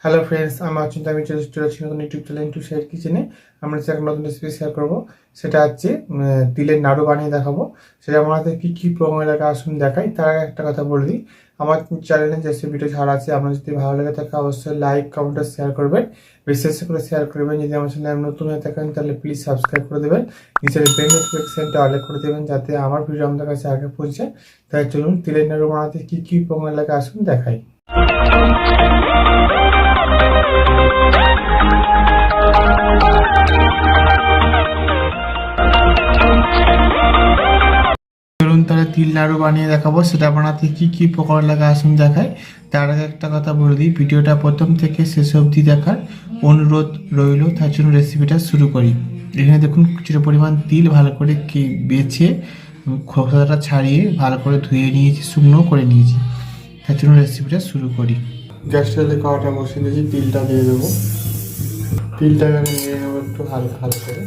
Hello friends, আমি অচিন্ত। আমি চলে আসছি নতুন ইউটিউব চ্যানেল ইনটু শেয়ার কিচেনে। আমরা আজকে একটা নতুন রেসিপি শেয়ার করবো। সেটা হচ্ছে তিলের নাড়ু বানিয়ে দেখাবো। সেটা আমার হাতে কী কী প্রোগ্রাম এলাকা আসুন দেখাই। তার আগে একটা কথা বলে দিই, আমার চ্যানেলে যে ভিডিও ছাড়া আছে, আপনার যদি ভালো লেগে থাকে অবশ্যই লাইক কমেন্ট আর শেয়ার করবেন। বিশেষ করে শেয়ার করবেন। যদি আমার চ্যানেল নতুন হয়ে থাকেন তাহলে প্লিজ সাবস্ক্রাইব করে দেবেন। নিচের বেল নোটিফিকেশনটা অল করে দেবেন যাতে আমার ভিডিও আমাদের কাছে আগে পৌঁছে। তাই চলুন তিলের নাড়ু বানাতে কী কী প্রোগ্রাম এলাকা আসুন দেখাই। চলুন তাহলে তিল নাড়ু বানিয়ে দেখাবো। সেটা বানাতে কি কি উপকরণ লাগে আসুন দেখায়। তার আগে একটা কথা বলে দিই, ভিডিওটা প্রথম থেকে শেষ অবধি দেখার অনুরোধ রইল। তার জন্য রেসিপিটা শুরু করি। এখানে দেখুন কিছুটা পরিমাণ তিল ভালো করে বেছে খোসাটা ছাড়িয়ে ভালো করে ধুয়ে নিয়েছি, শুকনো করে নিয়েছি। তার জন্য রেসিপিটা শুরু করি। গ্যাসটা কড়াটা বসিয়ে দিয়েছি, তিলটা দিয়ে দেবো। তিলটাকে আমি নিয়ে নেবো একটু হালকা হালকা করে।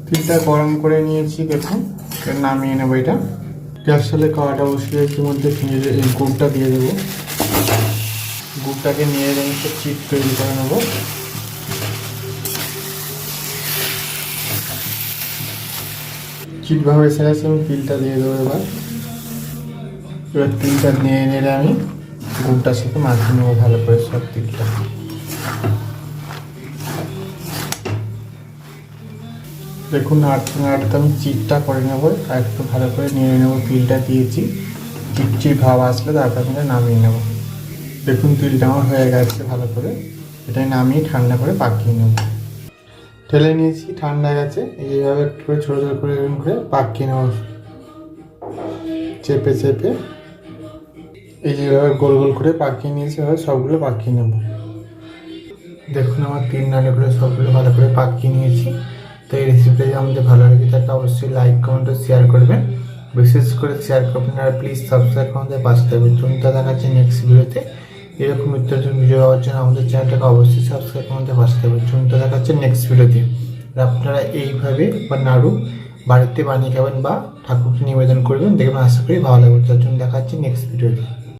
তিলটা গরম করে নিয়েছি, দেখুন নামিয়ে নেবো। এটা গ্যাস চালে কড়াটা বসিয়ে এর মধ্যে গুড়টা দিয়ে দেবো। গুড়টাকে নিয়ে একটু চিট তৈরি করে নেবো। চিটভাবে এসে গেছে, আমি তিলটা দিয়ে দেবো। এবার তিলটা নিয়ে নেড়ে আমি গুড়টার সাথে মাখিয়ে নেবো ভালো করে সব তিলটা। দেখুন নাড়তে নাড়তে আমি চিটটা করে নেবো। আর একটু ভালো করে নিয়ে নেবো। তিলটা দিয়েছি, চিটচিট ভাব আসলে তারপর আমি নামিয়ে নেবো। দেখুন তিলটা আমার হয়ে গেছে ভালো করে। এটাই নামিয়ে ঠান্ডা করে পাকিয়ে নেব। ঢেলে নিয়েছি, ঠান্ডা গেছে। এইভাবে একটু করে ছোটো ছোটো করে এরকম করে পাকিয়ে নেব, চেপে চেপে। এই যেভাবে গোল গোল করে পাকিয়ে নিয়েছি, এভাবে সবগুলো পাকিয়ে নেব। দেখুন আমার তিল নাড়ুগুলো সবগুলো ভালো করে পাকিয়ে নিয়েছি। তো এই রেসিপিটা যদি আমাদের ভালো লাগে থাকে অবশ্যই লাইক কমেন্ট ও শেয়ার করবেন। বিশেষ করে শেয়ার করবেন আর প্লিজ সাবস্ক্রাইব আমাদের পাশে থাকবেন। চলুন দেখাচ্ছি নেক্সট ভিডিওতে। এরকম নিত্য ভিডিও পাওয়ার জন্য আমাদের চ্যানেলটাকে অবশ্যই সাবস্ক্রাইব আমাদের পাশে থাকবেন। চলুন দেখাচ্ছে নেক্সট ভিডিওতে। আপনারা এইভাবে বা নাড়ু বাড়িতে বানিয়ে খাবেন বা ঠাকুরকে নিবেদন করবেন, দেখবেন আশা করি ভালো লাগবে। তার জন্য দেখাচ্ছি নেক্সট ভিডিওতে।